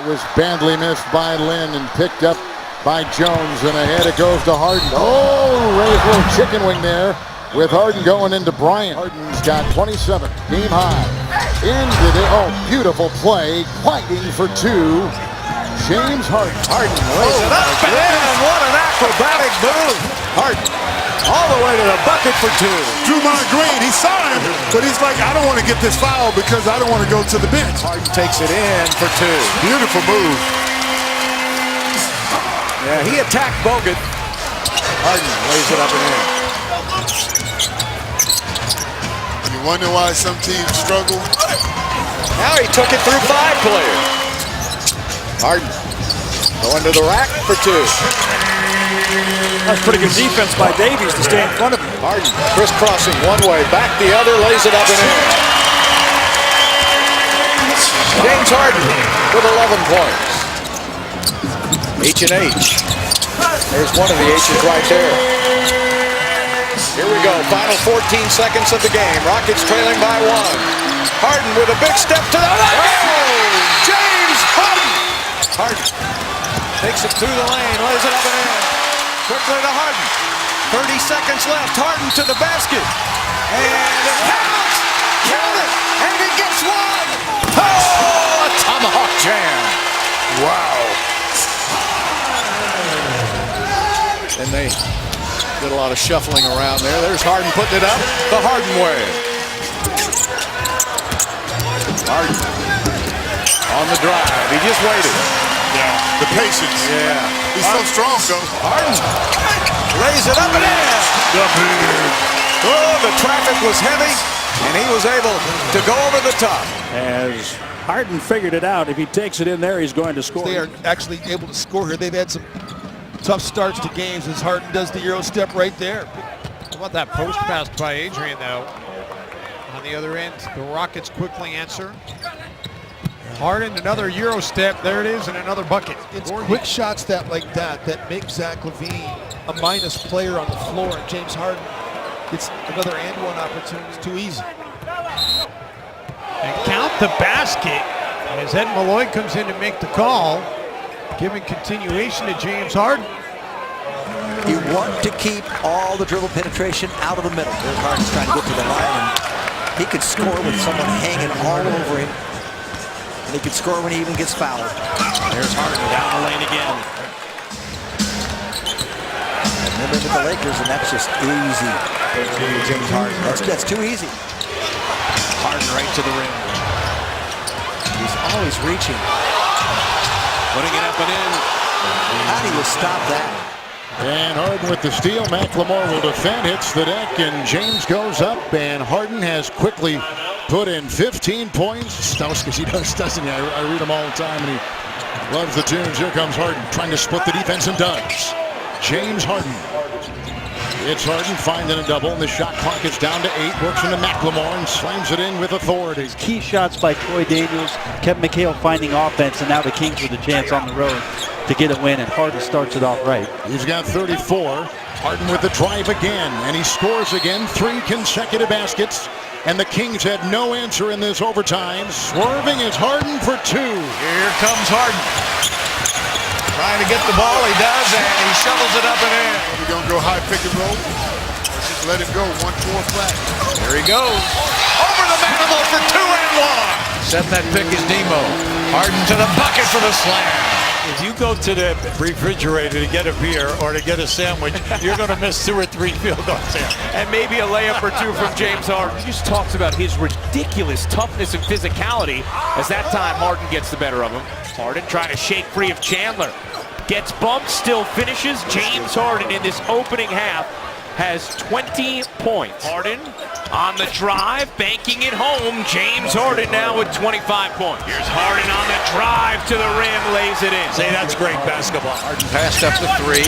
was badly missed by Lynn and picked up by Jones, and ahead it goes to Harden. Oh, raised a little chicken wing there with Harden going into Bryant. Harden's got 27, game high. Into the, oh, beautiful play, fighting for two. James Harden. Harden lays it up and in. What an acrobatic move. Harden all the way to the bucket for two. Draymond Green, he saw him, but he's like, I don't want to get this foul because I don't want to go to the bench. Harden takes it in for two. Beautiful move. Yeah, he attacked Bogut. Harden lays it up and in. You wonder why some teams struggle? Now he took it through 5 players. Harden going to the rack for two. That's pretty good defense by Davies to stay in front of him. Harden crisscrossing one way, back the other, lays it up and in. James Harden with 11 points. H&H. There's one of the H's right there. Here we go, final 14 seconds of the game. Rockets trailing by 1. Harden with a big step to the line. Oh! James Harden! Harden takes it through the lane, lays it up and in. Quickly to Harden. 30 seconds left. Harden to the basket. And it counts! Count it! And he gets one! Oh! A tomahawk jam! Wow! And they did a lot of shuffling around there. There's Harden putting it up the Harden way. Harden on the drive. He just waited. Yeah, the patience. Yeah. He's so strong, though. Harden lays it up and in. Oh, the traffic was heavy, and he was able to go over the top. As Harden figured it out, if he takes it in there, he's going to score. They are actually able to score here. They've had some tough starts to games as Harden does the Euro step right there. How about that post pass by Adrian, though? On the other end, the Rockets quickly answer. Harden, another Euro step. There it is, and another bucket. It's quick shots that make Zach LaVine a minus player on the floor. And James Harden gets another and one opportunity. It's too easy. And count the basket as Ed Malloy comes in to make the call, giving continuation to James Harden. You want to keep all the dribble penetration out of the middle. There's Harden's trying to get to the line, and he could score with someone hanging all over him. And he could score when he even gets fouled. There's Harden down the lane again. And then look at the Lakers, and that's just easy. James Harden. That's too easy. Harden right to the rim. He's always reaching. Putting it up and in. How do you stop that? And Harden with the steal. McLemore will defend, hits the deck, and James goes up, and Harden has quickly put in 15 points. Because he doesn't he? I read him all the time, and he loves the tunes. Here comes Harden, trying to split the defense, and does. James Harden. It's Harden finding a double, and the shot clock is down to 8. Works into McLemore and slams it in with authority. Key shots by Troy Daniels, Kevin McHale finding offense, and now the Kings with a chance on the road to get a win, and Harden starts it off right. He's got 34. Harden with the drive again, and he scores again. 3 consecutive baskets, and the Kings had no answer in this overtime. Swerving is Harden for 2. Here comes Harden. Trying to get the ball, he does, and he shovels it up and in. We're going to go high pick and roll. Let's just let him go. 1-4 flat. There he goes. Over the manimal for 2 and 1. Set that pick is Demo. Harden to the bucket for the slam. If you go to the refrigerator to get a beer or to get a sandwich, you're going to miss 2 or 3 field goals there. And maybe a layup or 2 from James Harden. He just talks about his ridiculous toughness and physicality as that time Harden gets the better of him. Harden trying to shake free of Chandler. Gets bumped, still finishes. James Harden in this opening half has 20 points. Harden on the drive, banking it home. James Harden now with 25 points. Here's Harden on the drive to the rim, lays it in. Say, that's great basketball. Harden passed up the 3,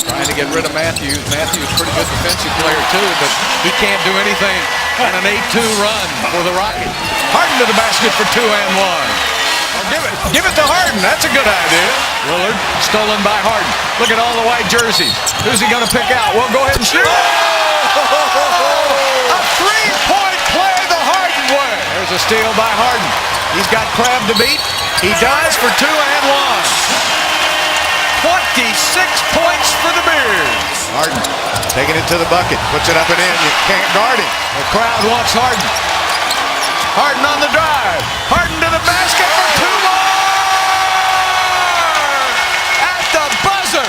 trying to get rid of Matthews. Matthews, pretty good defensive player too, but he can't do anything on an 8-2 run for the Rockets. Harden to the basket for 2 and 1. Give it to Harden. That's a good idea. Willard stolen by Harden. Look at all the white jerseys. Who's he going to pick out? Well, go ahead and shoot. A 3-point play the Harden way. There's a steal by Harden. He's got Crabbe to beat. He does for 2 and 1. 26 points for the Bears. Harden taking it to the bucket, puts it up and in. You can't guard him. The crowd wants Harden. Harden on the drive. Harden to the basket for 2 more. At the buzzer.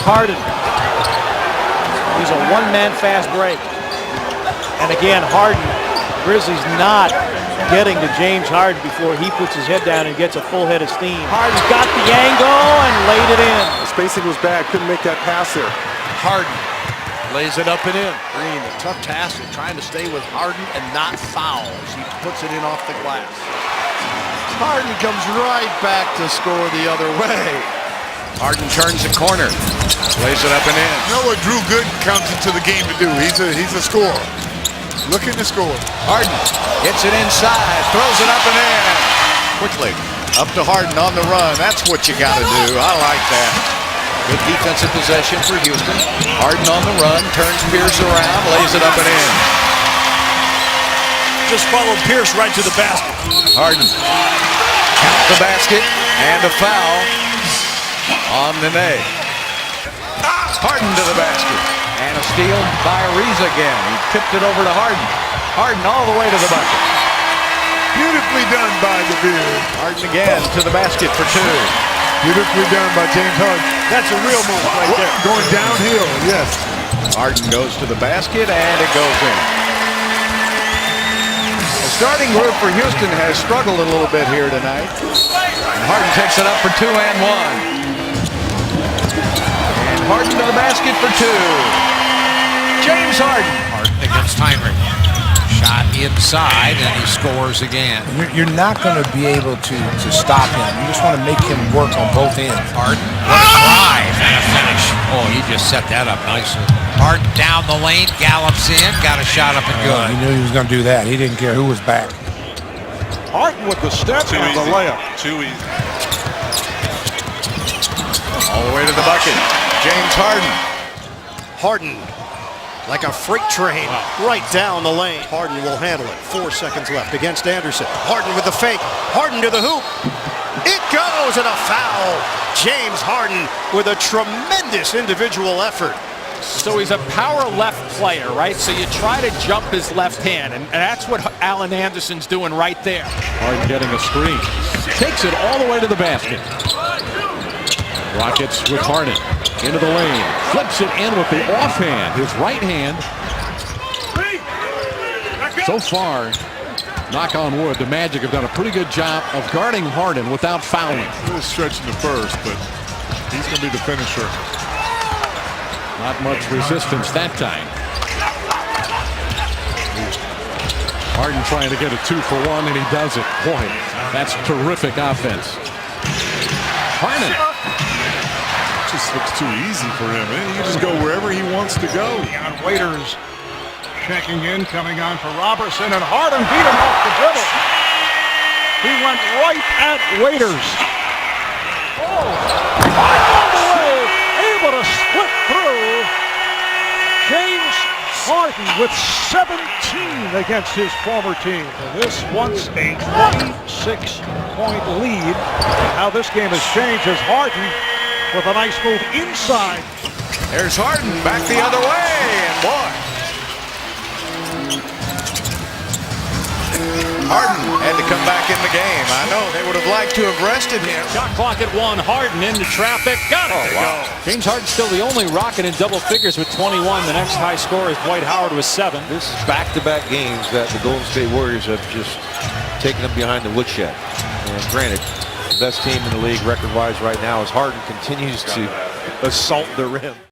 Harden. He's a one-man fast break. And again, Harden, Grizzlies not getting to James Harden before he puts his head down and gets a full head of steam. Harden's got the angle and laid it in. The spacing was bad. Couldn't make that pass there. Harden lays it up and in. Green, a tough task of trying to stay with Harden and not foul as he puts it in off the glass. Harden comes right back to score the other way. Harden turns the corner, lays it up and in. You know what Drew Gooden comes into the game to do? He's a scorer. Looking to score. Harden gets it inside, throws it up and in. Quickly, up to Harden on the run. That's what you got to do. I like that. Good defensive possession for Houston. Harden on the run, turns Pierce around, lays it up and in. Just followed Pierce right to the basket. Harden count the basket and a foul on Nene. Harden to the basket. And a steal by Ariza again. He tipped it over to Harden. Harden all the way to the bucket. Beautifully done by the Bears. Harden again to the basket for 2. Beautifully done by James Harden. That's a real move right there. Going downhill, yes. Harden goes to the basket and it goes in. The starting group for Houston has struggled a little bit here tonight. And Harden takes it up for 2 and 1. Harden to the basket for 2. James Harden. Harden against Heinrich. Shot inside, and he scores again. You're not going to be able to stop him. You just want to make him work on both ends. Harden, what a drive and a finish. Oh, he just set that up nicely. Harden down the lane, gallops in, got a shot up and good. He knew he was going to do that. He didn't care who was back. Harden with the step and the layup. Too easy. All the way to the bucket. James Harden. Harden, like a freight train, right down the lane. Harden will handle it. 4 seconds left against Anderson. Harden with the fake. Harden to the hoop. It goes and a foul. James Harden with a tremendous individual effort. So he's a power left player, right? So you try to jump his left hand, and that's what Allen Anderson's doing right there. Harden getting a screen. Takes it all the way to the basket. Rockets with Harden into the lane. Flips it in with the offhand. His right hand. So far, knock on wood, the Magic have done a pretty good job of guarding Harden without fouling. A little stretch in the first, but he's going to be the finisher. Not much resistance that time. Harden trying to get a 2-for-1, and he does it. Boy, that's terrific offense. Harden. Just looks too easy for him. He can just go wherever he wants to go. On Waiters, checking in, coming on for Robertson, and Harden beat him off the dribble. He went right at Waiters. Oh, all the way, able to split through. James Harden with 17 against his former team. And this once a 26-point lead. How this game has changed as Harden with a nice move inside. There's Harden back the other way, and boy. Harden had to come back in the game. I know they would have liked to have rested him. Shot clock at 1. Harden into traffic. Got it. Wow. James Harden's still the only Rocket in double figures with 21. The next high score is Dwight Howard with 7. This is back-to-back games that the Golden State Warriors have just taken them behind the woodshed. And granted, the best team in the league record-wise right now as Harden continues to assault the rim.